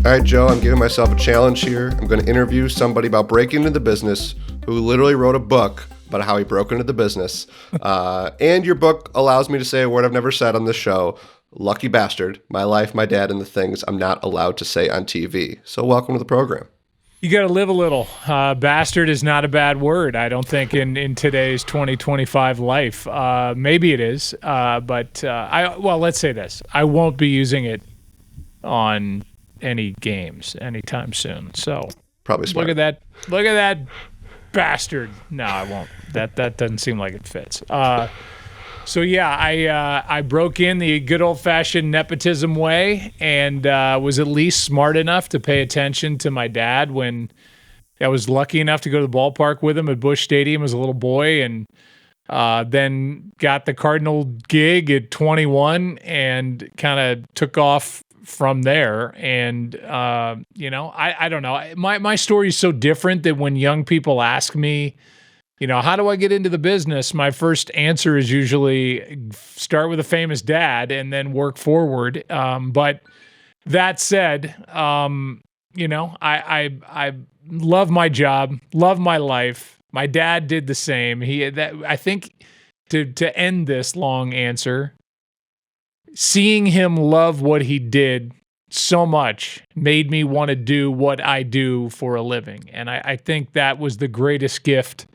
All right, Joe, I'm giving myself a challenge here. I'm going to interview somebody about breaking into the business who literally wrote a book about how he broke into the business. And your book allows me to say a word I've never said on this show. Lucky bastard. My life, my dad, and the things I'm not allowed to say on TV. So welcome to the program. You got to live a little. Bastard is not a bad word, I don't think, in today's 2025 life. Maybe it is, but let's say this. I won't be using it on any games anytime soon. So probably smart. Look at that bastard. No, I won't. That doesn't seem like it fits. So yeah, I broke in the good old-fashioned nepotism way and was at least smart enough to pay attention to my dad when I was lucky enough to go to the ballpark with him at Busch Stadium as a little boy, and then got the Cardinal gig at 21 and kind of took off from there. And I don't know. My story is so different that when young people ask me, how do I get into the business? My first answer is usually start with a famous dad and then work forward. But that said, I love my job, love my life. My dad did the same. I think to end this long answer, seeing him love what he did so much made me want to do what I do for a living. And I think that was the greatest gift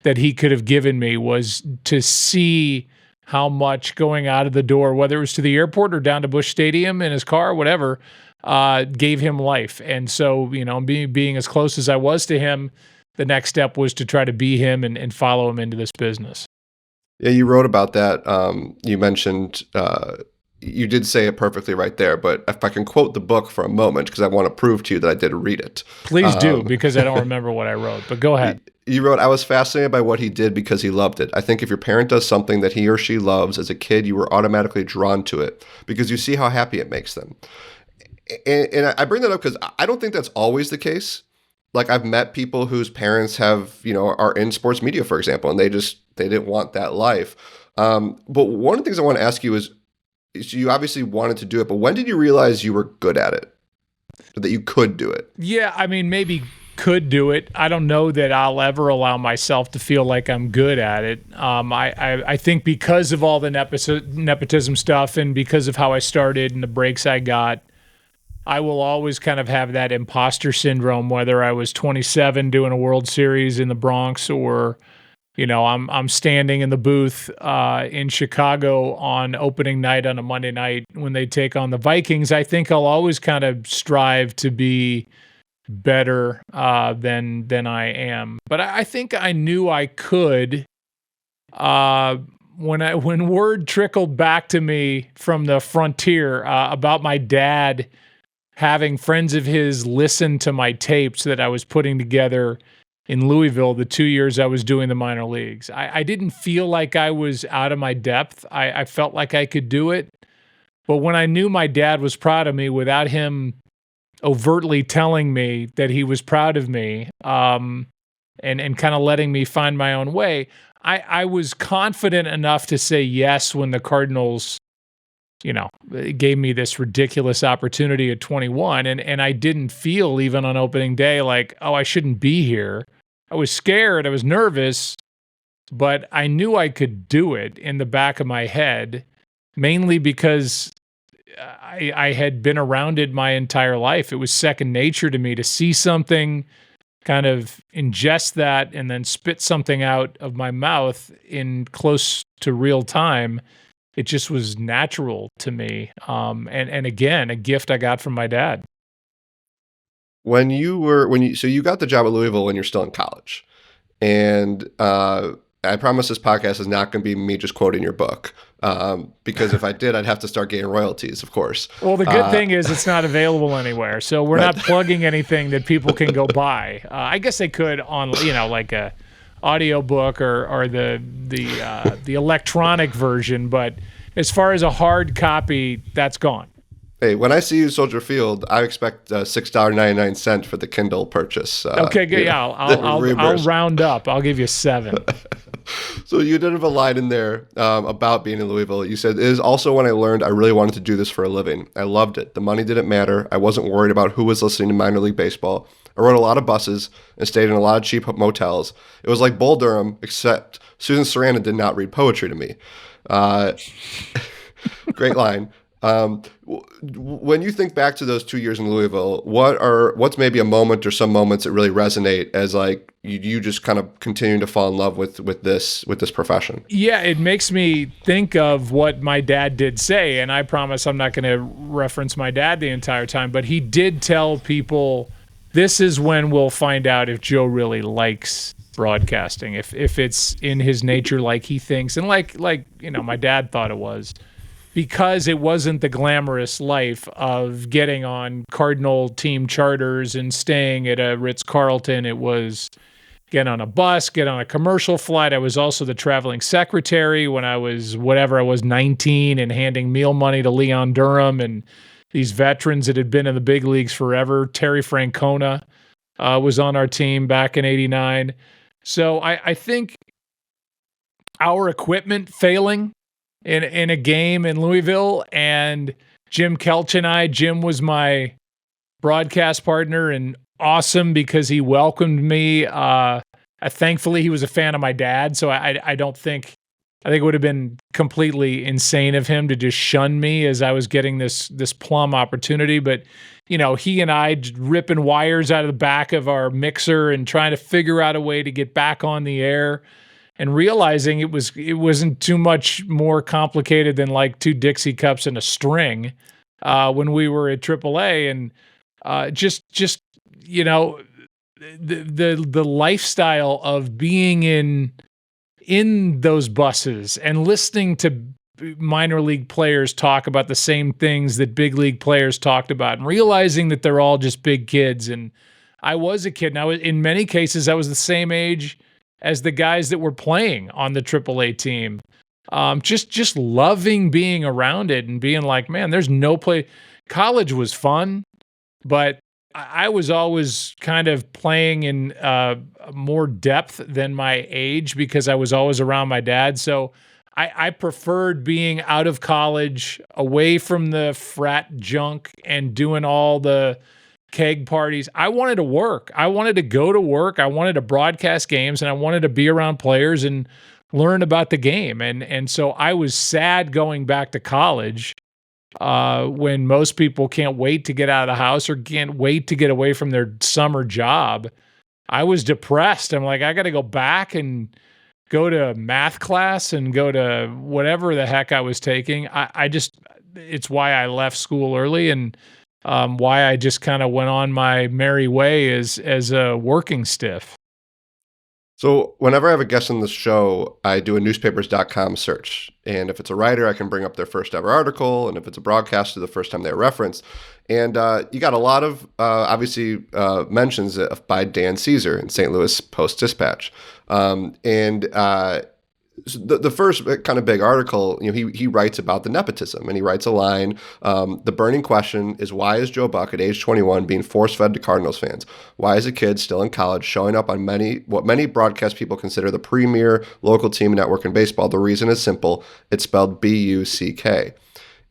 that he could have given me, was to see how much going out of the door, whether it was to the airport or down to Busch Stadium in his car, whatever, gave him life. And so, being as close as I was to him, the next step was to try to be him and follow him into this business. Yeah, you wrote about that. You mentioned, you did say it perfectly right there, but if I can quote the book for a moment, because I want to prove to you that I did read it. Please do, because I don't remember what I wrote, but go ahead. You wrote, I was fascinated by what he did because he loved it. I think if your parent does something that he or she loves as a kid, you were automatically drawn to it because you see how happy it makes them. And I bring that up because I don't think that's always the case. Like, I've met people whose parents are in sports media, for example, and they didn't want that life. But one of the things I want to ask you is you obviously wanted to do it, but when did you realize you were good at it? That you could do it? Yeah, I mean, maybe could do it. I don't know that I'll ever allow myself to feel like I'm good at it. I think because of all the nepotism stuff and because of how I started and the breaks I got, I will always kind of have that imposter syndrome, whether I was 27 doing a World Series in the Bronx or, I'm standing in the booth in Chicago on opening night on a Monday night when they take on the Vikings. I think I'll always kind of strive to be better than I am. But I think I knew I could when word trickled back to me from the frontier about my dad having friends of his listen to my tapes that I was putting together in Louisville the 2 years I was doing the minor leagues. I didn't feel like I was out of my depth. I felt like I could do it. But when I knew my dad was proud of me without him overtly telling me that he was proud of me, and kind of letting me find my own way, I was confident enough to say yes when the Cardinals, gave me this ridiculous opportunity at 21, and I didn't feel even on opening day like, oh, I shouldn't be here. I was scared, I was nervous, but I knew I could do it in the back of my head, mainly because I had been around it my entire life. It was second nature to me to see something, kind of ingest that, and then spit something out of my mouth in close to real time. It just was natural to me. And again, a gift I got from my dad. So you got the job at Louisville when you're still in college, and I promise this podcast is not going to be me just quoting your book, because if I did, I'd have to start getting royalties, of course. Well, the good thing is it's not available anywhere, so we're not plugging anything that people can go buy. I guess they could on, like a audiobook or the electronic version, but as far as a hard copy, that's gone. Hey, when I see you Soldier Field, I expect $6.99 for the Kindle purchase. Okay, good. Yeah, I'll round up. I'll give you 7. So you did have a line in there about being in Louisville. You said, "It is also when I learned I really wanted to do this for a living. I loved it. The money didn't matter. I wasn't worried about who was listening to minor league baseball. I rode a lot of buses and stayed in a lot of cheap motels. It was like Bull Durham, except Susan Sarandon did not read poetry to me." Uh, Great line. When you think back to those 2 years in Louisville, what's maybe a moment or some moments that really resonate as like you just kind of continue to fall in love with this profession? Yeah, it makes me think of what my dad did say, and I promise I'm not going to reference my dad the entire time, but he did tell people, this is when we'll find out if Joe really likes broadcasting, if it's in his nature like he thinks, and like my dad thought it was. Because it wasn't the glamorous life of getting on Cardinal team charters and staying at a Ritz-Carlton. It was get on a bus, get on a commercial flight. I was also the traveling secretary when I was 19, and handing meal money to Leon Durham and these veterans that had been in the big leagues forever. Terry Francona was on our team back in '89. So I think our equipment failing in a game in Louisville, and Jim Kelch and Jim was my broadcast partner, and awesome because he welcomed me. Thankfully, he was a fan of my dad, so I think it would have been completely insane of him to just shun me as I was getting this plum opportunity. But he and I ripping wires out of the back of our mixer and trying to figure out a way to get back on the air, and realizing it wasn't too much more complicated than like 2 Dixie cups and a string when we were at AAA, and the lifestyle of being in those buses and listening to minor league players talk about the same things that big league players talked about, and realizing that they're all just big kids. And I was a kid, and in many cases I was the same age as the guys that were playing on the AAA team. Just loving being around it and being like, man, there's no play. College was fun, but I was always kind of playing in more depth than my age because I was always around my dad. So I preferred being out of college, away from the frat junk and doing all the keg parties. I wanted to work. I wanted to go to work. I wanted to broadcast games, and I wanted to be around players and learn about the game. And so I was sad going back to college when most people can't wait to get out of the house or can't wait to get away from their summer job. I was depressed. I'm like, I got to go back and go to math class and go to whatever the heck I was taking. It's why I left school early, and why I just kind of went on my merry way as a working stiff. So whenever I have a guest on the show, I do a newspapers.com search. And if it's a writer, I can bring up their first ever article. And if it's a broadcaster, the first time they referenced. And you got a lot of, obviously, mentions by Dan Caesar in St. Louis Post-Dispatch. The first kind of big article, he writes about the nepotism, and he writes a line, the burning question is, why is Joe Buck at age 21 being force-fed to Cardinals fans? Why is a kid still in college showing up on what many broadcast people consider the premier local team network in baseball? The reason is simple. It's spelled B-U-C-K.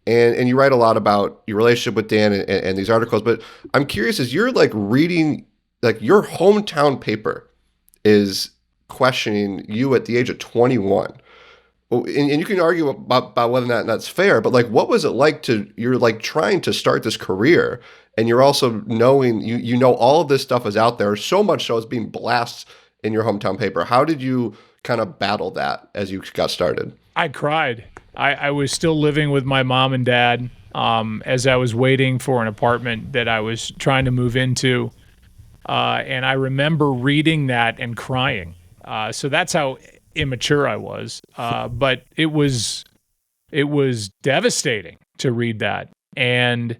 And you write a lot about your relationship with Dan and these articles, but I'm curious, as you're like reading, like your hometown paper is questioning you at the age of 21. And you can argue about whether or not that's fair, but like, what was it like you're like trying to start this career, and you're also knowing, you know, all of this stuff is out there, so much so it's being blasted in your hometown paper. How did you kind of battle that as you got started? I cried. I was still living with my mom and dad as I was waiting for an apartment that I was trying to move into. And I remember reading that and crying. So that's how immature I was. But it was devastating to read that. And,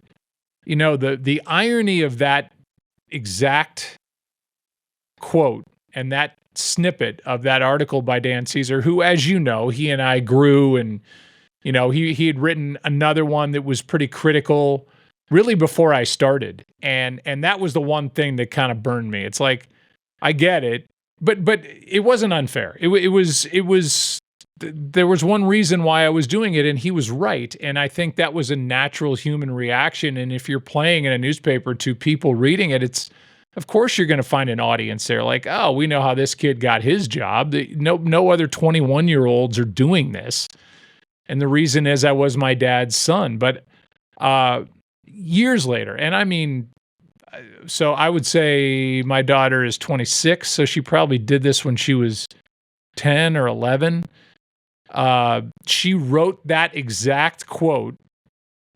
you know, the irony of that exact quote and that snippet of that article by Dan Caesar, who, as you know, he and I grew, and, you know, he had written another one that was pretty critical really before I started. And that was the one thing that kind of burned me. It's like, I get it, but it wasn't unfair. It was there was one reason why I was doing it, and he was right. And I think that was a natural human reaction. And if you're playing in a newspaper to people reading it, it's, of course you're going to find an audience there. Like, oh, we know how this kid got his job. No other 21-year-olds are doing this. And the reason is I was my dad's son. But years later, and I mean, so I would say my daughter is 26, so she probably did this when she was 10 or 11. She wrote that exact quote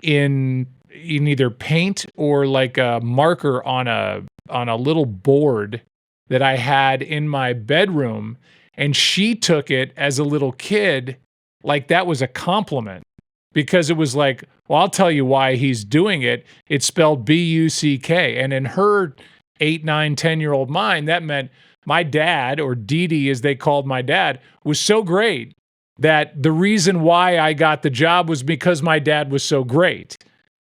in either paint or like a marker on a little board that I had in my bedroom, and she took it as a little kid like that was a compliment, because it was like, well, I'll tell you why he's doing it. It's spelled B-U-C-K. And in her 8, 9, 10-year-old mind, that meant my dad, or Dee as they called my dad, was so great that the reason why I got the job was because my dad was so great.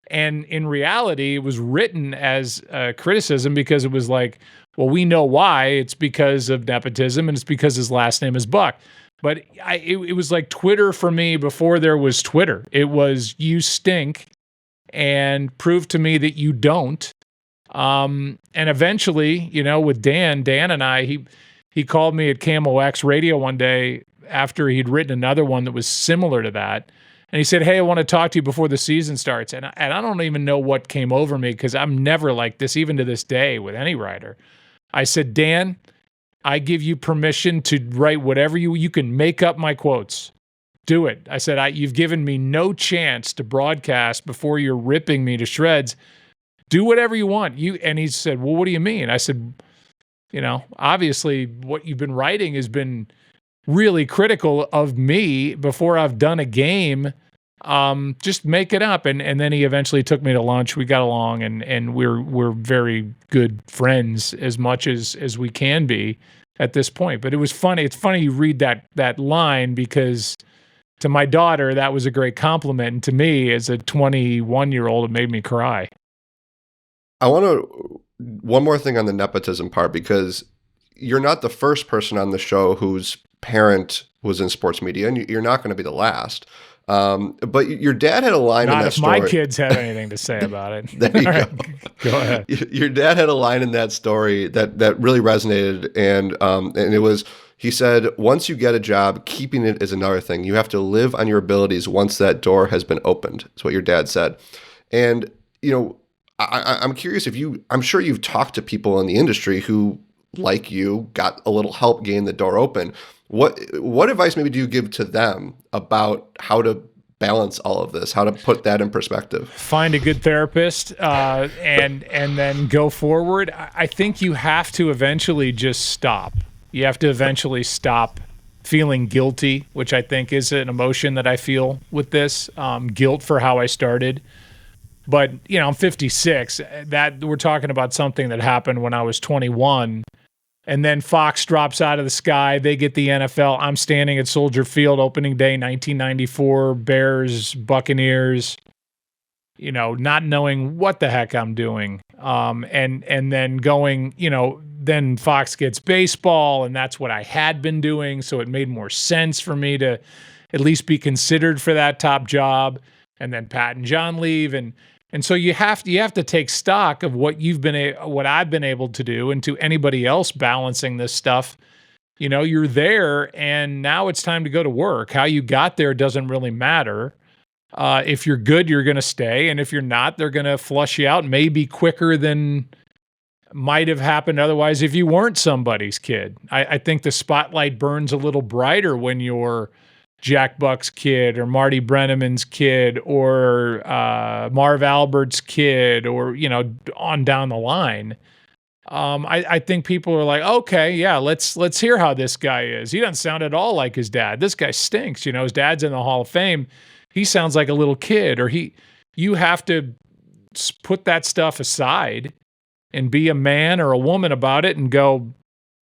And in reality, it was written as a criticism, because it was like, well, we know why. It's because of nepotism, and it's because his last name is Buck. But it was like Twitter for me before there was Twitter. It was, you stink, and prove to me that you don't. And eventually, with Dan and I, he called me at KMOX Radio one day after he'd written another one that was similar to that. And he said, hey, I want to talk to you before the season starts. And I don't even know what came over me, because I'm never like this, even to this day, with any writer. I said, Dan, I give you permission to write whatever you can make up my quotes. Do it. I said, you've given me no chance to broadcast before you're ripping me to shreds. Do whatever you want. And he said, well, what do you mean? I said, obviously what you've been writing has been really critical of me before I've done a game. Just make it up. And then he eventually took me to lunch. We got along, and we're very good friends, as much as we can be at this point. But it was funny. It's funny you read that line, because to my daughter, that was a great compliment. And to me, as a 21-year-old, it made me cry. I want to, one more thing on the nepotism part, because you're not the first person on the show whose parent was in sports media, and you're not going to be the last. But your dad had a line in that story. Not if my kids have anything to say about it. There you go. Right, go ahead. Your dad had a line in that story that really resonated, and it was, he said, once you get a job, keeping it is another thing. You have to live on your abilities once that door has been opened. That's what your dad said. And, I'm curious I'm sure you've talked to people in the industry who, like you, got a little help getting the door open. What advice maybe do you give to them about how to balance all of this, how to put that in perspective? Find a good therapist, and then go forward. I think you have to eventually just stop. You have to eventually stop feeling guilty, which I think is an emotion that I feel with this, guilt for how I started. But, I'm 56. That we're talking about something that happened when I was 21. And then Fox drops out of the sky. They get the NFL. I'm standing at Soldier Field, opening day, 1994, Bears, Buccaneers, not knowing what the heck I'm doing. And then going, then Fox gets baseball, and that's what I had been doing. So it made more sense for me to at least be considered for that top job. And then Pat and John leave. And so you have to take stock of what what I've been able to do, and to anybody else balancing this stuff. You're there, and now it's time to go to work. How you got there doesn't really matter. If you're good, you're going to stay, and if you're not, they're going to flush you out, maybe quicker than might have happened otherwise if you weren't somebody's kid. I think the spotlight burns a little brighter when you're Jack Buck's kid, or Marty Brenneman's kid, or Marv Albert's kid, or on down the line. I think people are like, okay, yeah, let's hear how this guy is. He doesn't sound at all like his dad. This guy stinks. His dad's in the Hall of Fame. He sounds like a little kid. Or you have to put that stuff aside and be a man or a woman about it, and go,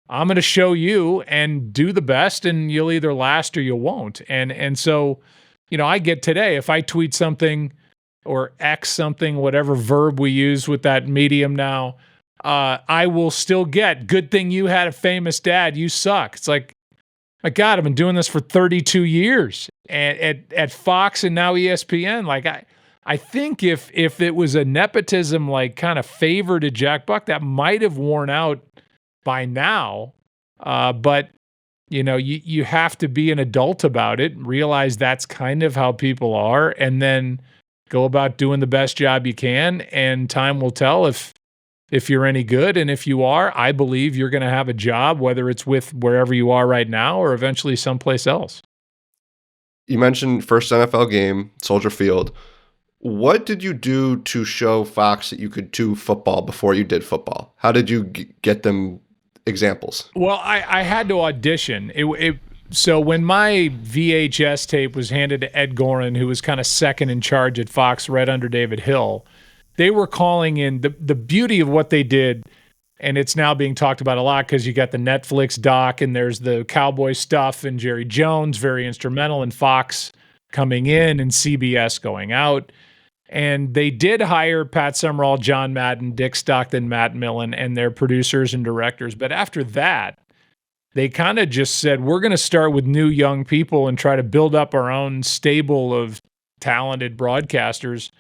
I'm going to show you, and do the best, and you'll either last or you won't. And so, I get today, if I tweet something or X something, whatever verb we use with that medium now, I will still get, good thing you had a famous dad, you suck. It's like, my God, I've been doing this for 32 years at Fox and now ESPN. Like, I think if it was a nepotism, like, kind of favor to Jack Buck, that might have worn out by now. But, you have to be an adult about it, realize that's kind of how people are, and then go about doing the best job you can. And time will tell if you're any good. And if you are, I believe you're going to have a job, whether it's with wherever you are right now or eventually someplace else. You mentioned first NFL game, Soldier Field. What did you do to show Fox that you could do football before you did football? How did you get them examples? Well, I had to audition. So when my VHS tape was handed to Ed Gorin, who was kind of second in charge at Fox right under David Hill, they were calling in the beauty of what they did, and it's now being talked about a lot because you got the Netflix doc and there's the Cowboy stuff and Jerry Jones, very instrumental in Fox coming in and CBS going out. And they did hire Pat Summerall, John Madden, Dick Stockton, Matt Millen, and their producers and directors. But after that, they kind of just said, we're going to start with new young people and try to build up our own stable of talented broadcasters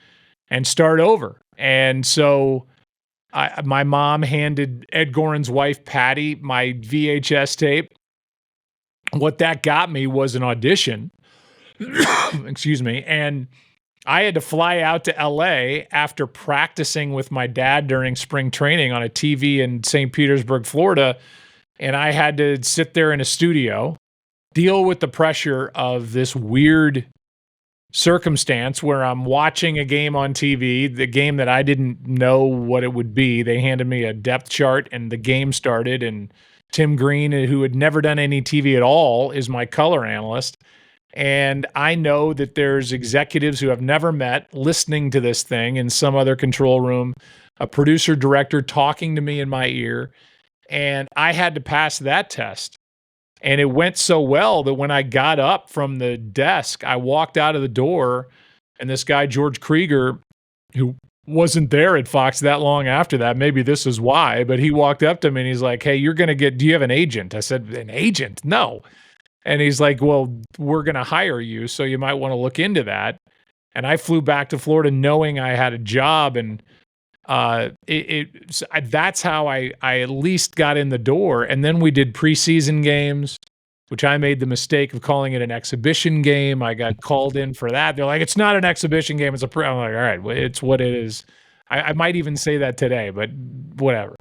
and start over. And so my mom handed Ed Gorin's wife, Patty, my VHS tape. What that got me was an audition. Excuse me. And I had to fly out to LA after practicing with my dad during spring training on a TV in St. Petersburg, Florida. And I had to sit there in a studio, deal with the pressure of this weird circumstance where I'm watching a game on TV, the game that I didn't know what it would be. They handed me a depth chart and the game started, and Tim Green, who had never done any TV at all, is my color analyst. And I know that there's executives who have never met listening to this thing in some other control room, a producer director talking to me in my ear. And I had to pass that test. And it went so well that when I got up from the desk, I walked out of the door, and this guy, George Krieger, who wasn't there at Fox that long after that, maybe this is why, but he walked up to me and he's like, hey, do you have an agent? I said, an agent? No. And he's like, well, we're going to hire you, so you might want to look into that. And I flew back to Florida knowing I had a job, and that's how I at least got in the door. And then we did preseason games, which I made the mistake of calling it an exhibition game. I got called in for that. They're like, it's not an exhibition game. It's I'm like, all right, well, it's what it is. I might even say that today, but whatever.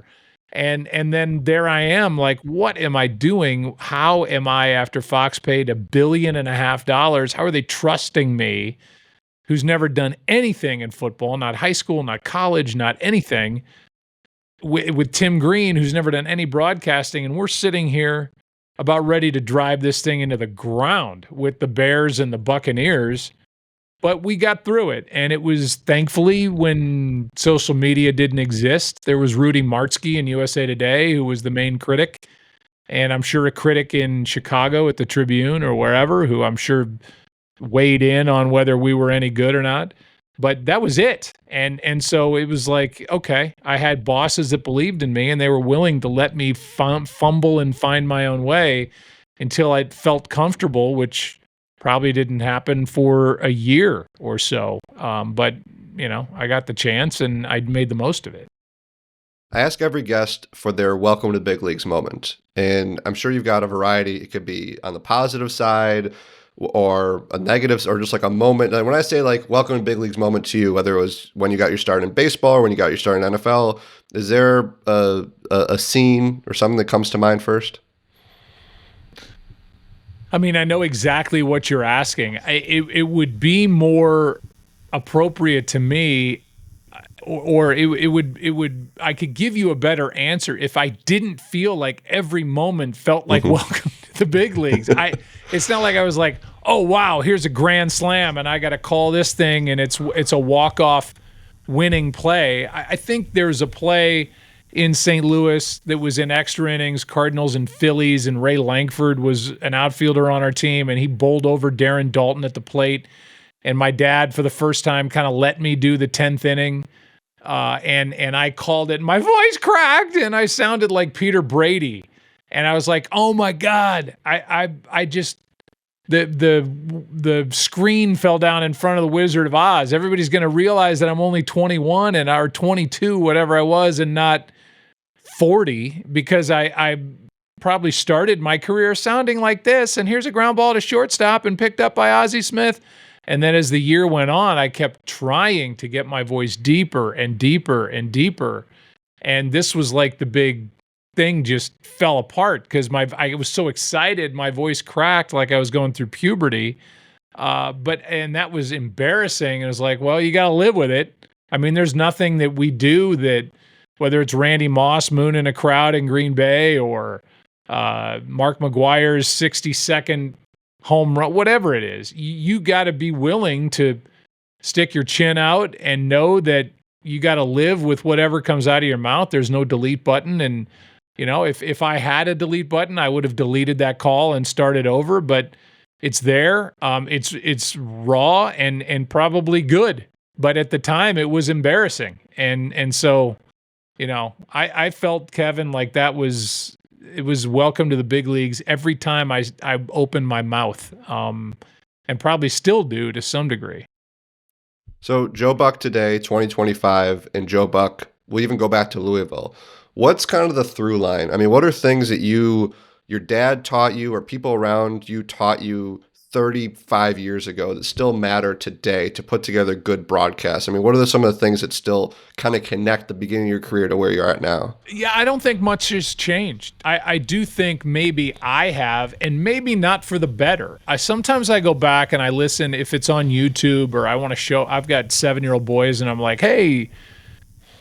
And then there I am, like, what am I doing? How am I, after Fox paid $1.5 billion, how are they trusting me, who's never done anything in football, not high school, not college, not anything, with Tim Green, who's never done any broadcasting, and we're sitting here about ready to drive this thing into the ground with the Bears and the Buccaneers. But we got through it, and it was, thankfully, when social media didn't exist, there was Rudy Martzke in USA Today, who was the main critic, and I'm sure a critic in Chicago at the Tribune or wherever, who I'm sure weighed in on whether we were any good or not. But that was it. And so it was like, okay, I had bosses that believed in me, and they were willing to let me fumble and find my own way until I felt comfortable, which probably didn't happen for a year or so. But, I got the chance, and I made the most of it. I ask every guest for their welcome to the big leagues moment. And I'm sure you've got a variety. It could be on the positive side or a negative, or just like a moment. When I say like welcome to big leagues moment to you, whether it was when you got your start in baseball or when you got your start in NFL, is there a scene or something that comes to mind first? I mean, I know exactly what you're asking. It would be more appropriate to me, or it would. I could give you a better answer if I didn't feel like every moment felt like welcome to the big leagues. It's not like I was like, oh wow, here's a grand slam, and I got to call this thing, and it's a walk-off winning play. I think there's a play in St. Louis that was in extra innings, Cardinals and Phillies, and Ray Lankford was an outfielder on our team, and he bowled over Darren Dalton at the plate, and my dad for the first time kind of let me do the 10th inning. And I called it, and my voice cracked and I sounded like Peter Brady. And I was like, oh my God, I just, the screen fell down in front of the Wizard of Oz. Everybody's going to realize that I'm only 21 or 22, whatever I was, and not 40, because I probably started my career sounding like this. And here's a ground ball to shortstop and picked up by Ozzie Smith. And then as the year went on, I kept trying to get my voice deeper and deeper and deeper. And this was like the big thing just fell apart because I was so excited. My voice cracked like I was going through puberty. And that was embarrassing. And it was like, well, you got to live with it. I mean, there's nothing that we do that, whether it's Randy Moss mooning a crowd in Green Bay or Mark McGuire's 60-second home run, whatever it is, you got to be willing to stick your chin out and know that you got to live with whatever comes out of your mouth. There's no delete button. And, you know, if I had a delete button, I would have deleted that call and started over, but it's there. It's raw and probably good, but at the time it was embarrassing. And so, you know, I felt, Kevin, like it was welcome to the big leagues every time I opened my mouth, and probably still do to some degree. So Joe Buck today, 2025, and Joe Buck, we'll even go back to Louisville. What's kind of the through line? I mean, what are things that your dad taught you or people around you taught you 35 years ago that still matter today to put together good broadcasts? I mean, what are some of the things that still kind of connect the beginning of your career to where you're at now? Yeah, I don't think much has changed. I do think maybe I have, and maybe not for the better. Sometimes I go back and I listen if it's on YouTube or I want to show, I've got 7-year-old boys and I'm like, hey,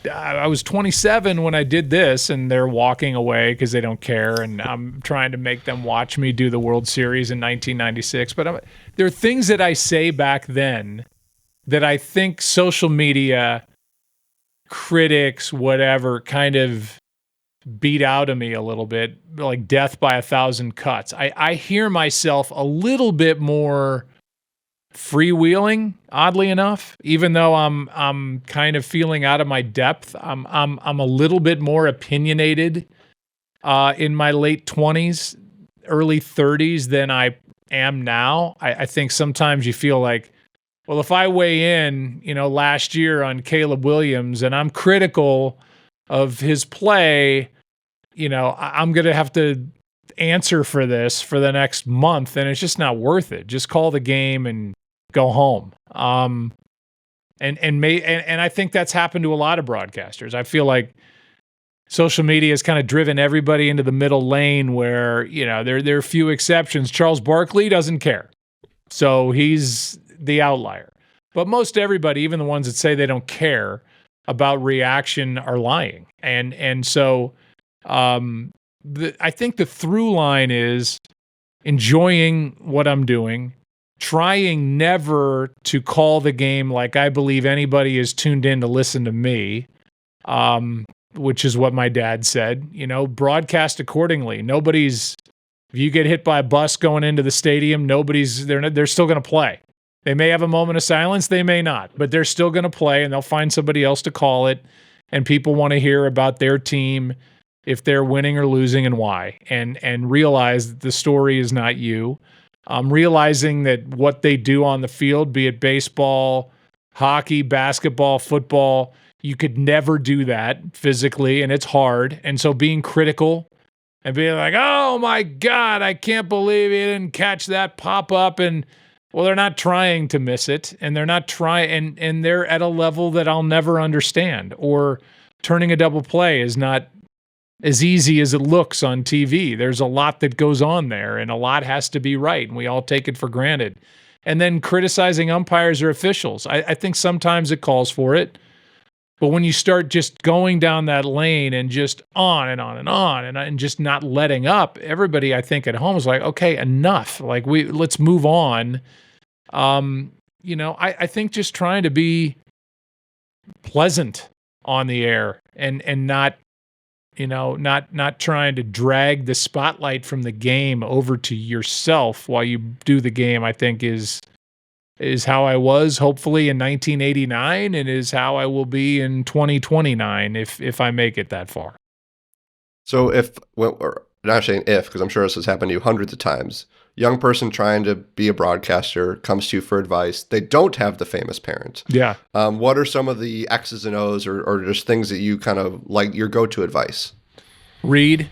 I was 27 when I did this, and they're walking away because they don't care, and I'm trying to make them watch me do the World Series in 1996. But there are things that I say back then that I think social media critics, whatever, kind of beat out of me a little bit, like death by 1,000 cuts. I hear myself a little bit more freewheeling, oddly enough, even though I'm kind of feeling out of my depth. I'm a little bit more opinionated in my late 20s, early 30s than I am now. I think sometimes you feel like, well, if I weigh in, you know, last year on Caleb Williams and I'm critical of his play, you know, I'm going to have to answer for this for the next month, and it's just not worth it. Just call the game and go home. And I think that's happened to a lot of broadcasters. I feel like social media has kind of driven everybody into the middle lane where, you know, there are a few exceptions. Charles Barkley doesn't care, so he's the outlier. But most everybody, even the ones that say they don't care about reaction, are lying. And so I think the through line is enjoying what I'm doing, trying never to call the game like I believe anybody is tuned in to listen to me, which is what my dad said. You know, broadcast accordingly. If you get hit by a bus going into the stadium, they're still going to play. They may have a moment of silence, they may not, but they're still going to play, and they'll find somebody else to call it. And people want to hear about their team, if they're winning or losing and why, and realize that the story is not you. Realizing that what they do on the field, be it baseball, hockey, basketball, football, you could never do that physically, and it's hard. And so being critical and being like, oh my God, I can't believe you didn't catch that pop up. And well, they're not trying to miss it, and they're not trying, and they're at a level that I'll never understand. Or turning a double play is not as easy as it looks on TV. There's a lot that goes on there, and a lot has to be right, and we all take it for granted. And then criticizing umpires or officials. I think sometimes it calls for it, but when you start just going down that lane and just on and on and on and just not letting up, everybody I think at home is like, okay, enough. Like let's move on. You know, I think just trying to be pleasant on the air and not, you know, not trying to drag the spotlight from the game over to yourself while you do the game, I think is is how I was hopefully in 1989 and is how I will be in 2029 if I make it that far. So or not saying if, because I'm sure this has happened to you hundreds of times, young person trying to be a broadcaster comes to you for advice. They don't have the famous parent. Yeah. What are some of the X's and O's or just things that you kind of like your go-to advice? Read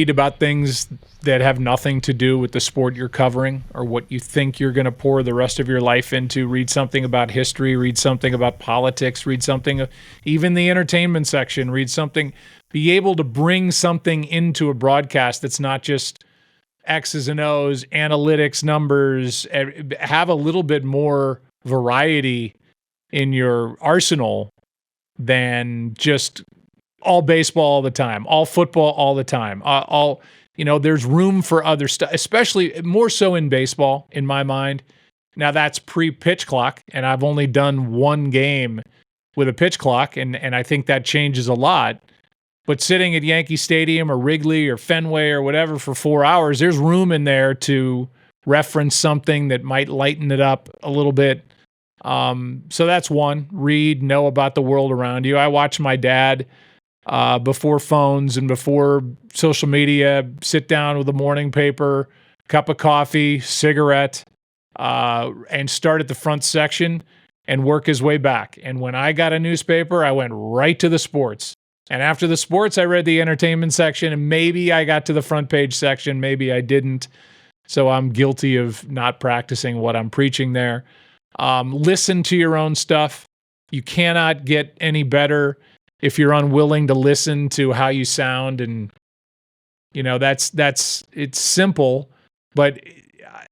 about things that have nothing to do with the sport you're covering or what you think you're going to pour the rest of your life into. Read something about history, read something about politics, read something, even the entertainment section, read something. Be able to bring something into a broadcast that's not just X's and O's, analytics, numbers. Have a little bit more variety in your arsenal than just all baseball all the time, all football all the time, there's room for other stuff, especially more so in baseball, in my mind. Now that's pre-pitch clock, and I've only done one game with a pitch clock, and I think that changes a lot. But sitting at Yankee Stadium or Wrigley or Fenway or whatever for 4 hours, there's room in there to reference something that might lighten it up a little bit. So that's one. Read, know about the world around you. I watch my dad before phones and before social media, sit down with a morning paper, cup of coffee, cigarette, and start at the front section and work his way back. And when I got a newspaper, I went right to the sports. And after the sports, I read the entertainment section, and maybe I got to the front page section, maybe I didn't. So I'm guilty of not practicing what I'm preaching there. Listen to your own stuff. You cannot get any better if you're unwilling to listen to how you sound. And, it's simple, but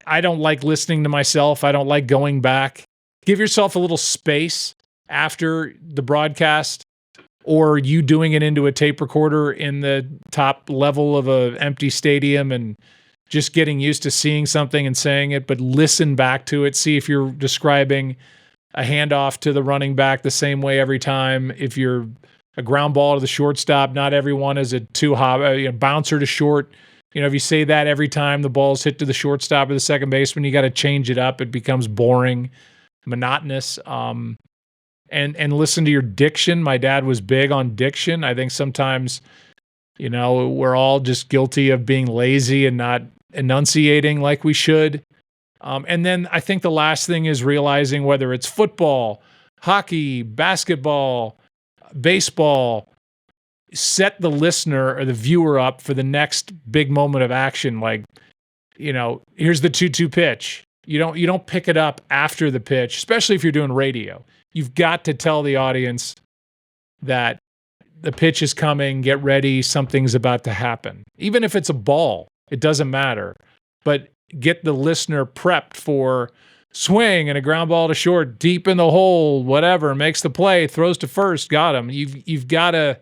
I don't like listening to myself. I don't like going back. Give yourself a little space after the broadcast, or you doing it into a tape recorder in the top level of an empty stadium and just getting used to seeing something and saying it, but listen back to it. See if you're describing a handoff to the running back the same way every time. If you're a ground ball to the shortstop, not everyone is a bouncer to short. If you say that every time the ball's hit to the shortstop or the second baseman, you got to change it up. It becomes boring, monotonous. And listen to your diction. My dad was big on diction. I think sometimes, we're all just guilty of being lazy and not enunciating like we should. And then I think the last thing is realizing whether it's football, hockey, basketball, baseball, set the listener or the viewer up for the next big moment of action. Like, here's the 2-2 pitch. You don't pick it up after the pitch, especially if you're doing radio. You've got to tell the audience that the pitch is coming, get ready, something's about to happen. Even if it's a ball, it doesn't matter. But get the listener prepped for swing and a ground ball to short, deep in the hole, whatever, makes the play, throws to first, got him. You've got to,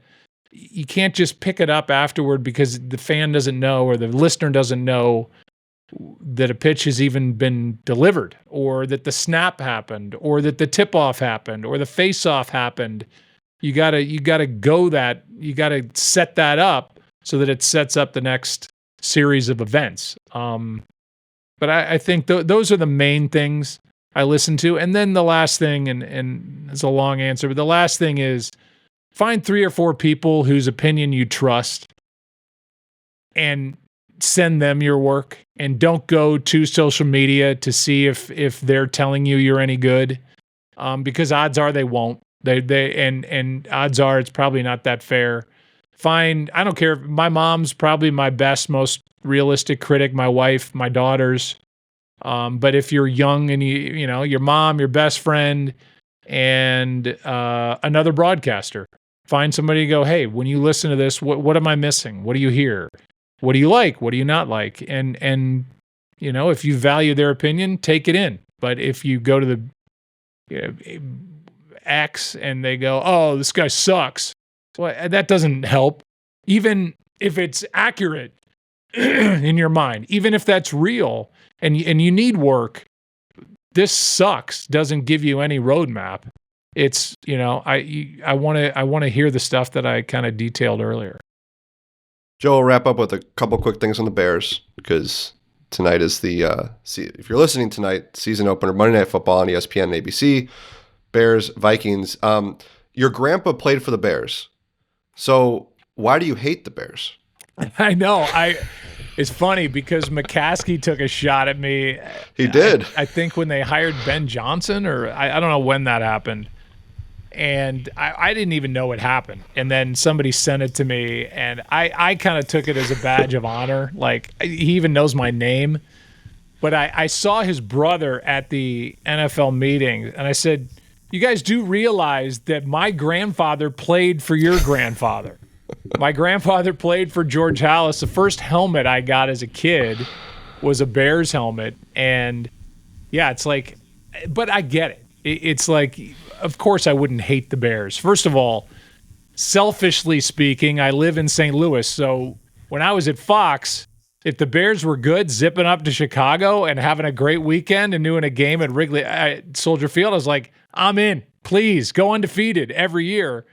you can't just pick it up afterward because the fan doesn't know or the listener doesn't know that a pitch has even been delivered, or that the snap happened, or that the tip-off happened, or the face-off happened. You gotta set that up so that it sets up the next series of events. But I think those are the main things I listen to. And then the last thing, and it's a long answer, but the last thing is find 3 or 4 people whose opinion you trust and send them your work, and don't go to social media to see if they're telling you you're any good, because odds are they won't. And odds are it's probably not that fair. I don't care. My mom's probably my best, most realistic critic. My wife, my daughters. But if you're young and your mom, your best friend, and another broadcaster, find somebody to go, hey, when you listen to this, what am I missing? What do you hear? What do you like? What do you not like? And if you value their opinion, take it in. But if you go to the X and they go, oh, this guy sucks, well, that doesn't help. Even if it's accurate in your mind, even if that's real and you need work, this sucks doesn't give you any roadmap. It's, I want to hear the stuff that I kind of detailed earlier. Joe, we'll wrap up with a couple quick things on the Bears, because tonight is if you're listening tonight, season opener, Monday Night Football on ESPN and ABC, Bears, Vikings. Your grandpa played for the Bears. So why do you hate the Bears? I know. It's funny because McCaskey took a shot at me. He did. I think when they hired Ben Johnson, or I don't know when that happened. And I didn't even know it happened. And then somebody sent it to me, and I kind of took it as a badge of honor. Like, he even knows my name. But I saw his brother at the NFL meeting, and I said, you guys do realize that my grandfather played for your grandfather. My grandfather played for George Halas. The first helmet I got as a kid was a Bears helmet. And, yeah, it's like – but I get it. It's like – of course I wouldn't hate the Bears. First of all, selfishly speaking, I live in St. Louis. So when I was at Fox, if the Bears were good, zipping up to Chicago and having a great weekend and doing a game at Soldier Field, I was like, I'm in. Please, go undefeated every year.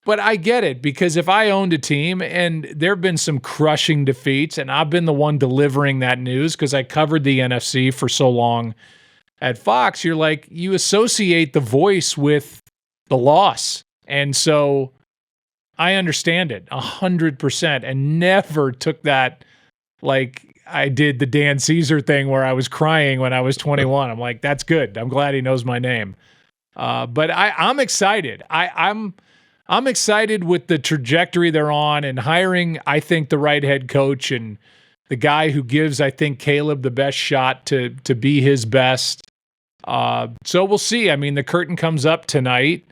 But I get it, because if I owned a team, and there have been some crushing defeats, and I've been the one delivering that news because I covered the NFC for so long at Fox, you're like, you associate the voice with the loss. And so I understand it 100% and never took that like I did the Dan Caesar thing where I was crying when I was 21. I'm like, that's good. I'm glad he knows my name. But I'm excited. I'm excited with the trajectory they're on and hiring, I think, the right head coach and the guy who gives, I think, Caleb the best shot to be his best. So we'll see. I mean, the curtain comes up tonight,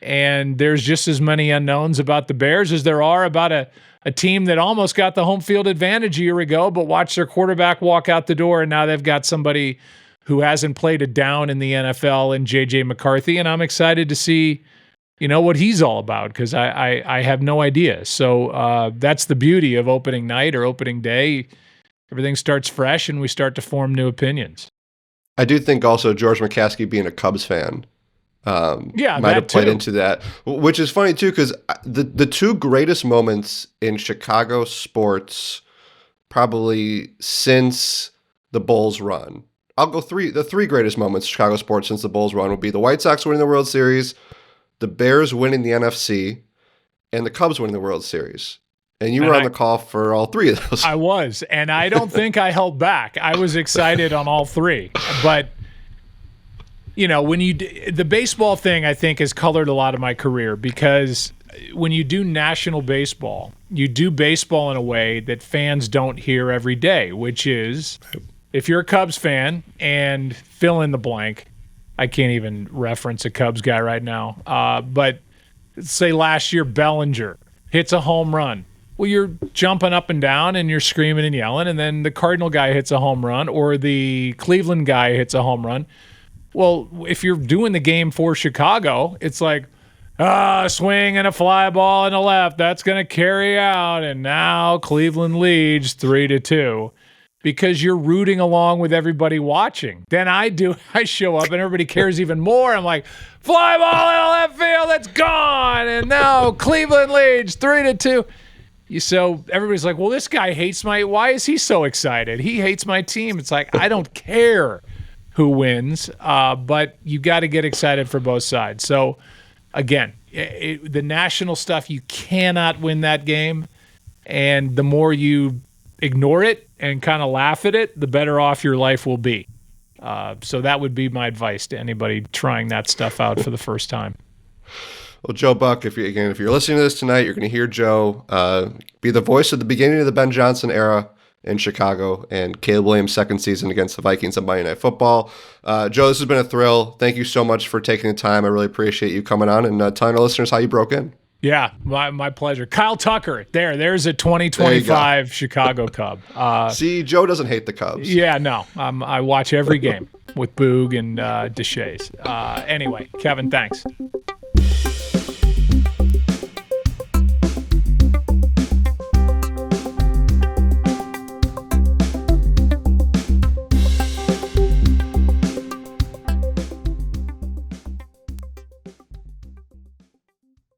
and there's just as many unknowns about the Bears as there are about a team that almost got the home field advantage a year ago, but watched their quarterback walk out the door, and now they've got somebody who hasn't played a down in the NFL in J.J. McCarthy, and I'm excited to see, what he's all about, because I have no idea. So that's the beauty of opening night or opening day. Everything starts fresh, and we start to form new opinions. I do think also George McCaskey being a Cubs fan might have played into that, which is funny too, because the two greatest moments in Chicago sports probably since the Bulls run. I'll go the three greatest moments in Chicago sports since the Bulls run would be the White Sox winning the World Series, the Bears winning the NFC, and the Cubs winning the World Series. And you were on the call for all three of those. I was, and I don't think I held back. I was excited on all three. But, when the baseball thing, I think, has colored a lot of my career, because when you do national baseball, you do baseball in a way that fans don't hear every day, which is, if you're a Cubs fan and fill in the blank, I can't even reference a Cubs guy right now, but say last year Bellinger hits a home run. Well, you're jumping up and down and you're screaming and yelling, and then the Cardinal guy hits a home run or the Cleveland guy hits a home run. Well, if you're doing the game for Chicago, it's like, swing and a fly ball in the left. That's going to carry out, and now Cleveland leads 3-2 because you're rooting along with everybody watching. Then I show up and everybody cares even more. I'm like, fly ball in the left field, it's gone, and now Cleveland leads 3-2. So everybody's like, well, this guy hates why is he so excited? He hates my team. It's like, I don't care who wins, but you got to get excited for both sides. So again, the national stuff, you cannot win that game. And the more you ignore it and kind of laugh at it, the better off your life will be. So that would be my advice to anybody trying that stuff out for the first time. Well, Joe Buck, if you're listening to this tonight, you're going to hear Joe be the voice of the beginning of the Ben Johnson era in Chicago and Caleb Williams' second season against the Vikings on Monday Night Football. Joe, this has been a thrill. Thank you so much for taking the time. I really appreciate you coming on and telling our listeners how you broke in. Yeah, my pleasure. Kyle Tucker, there's a 2025 Chicago Cub. See, Joe doesn't hate the Cubs. Yeah, no, I watch every game with Boog and Deshays. Anyway, Kevin, thanks.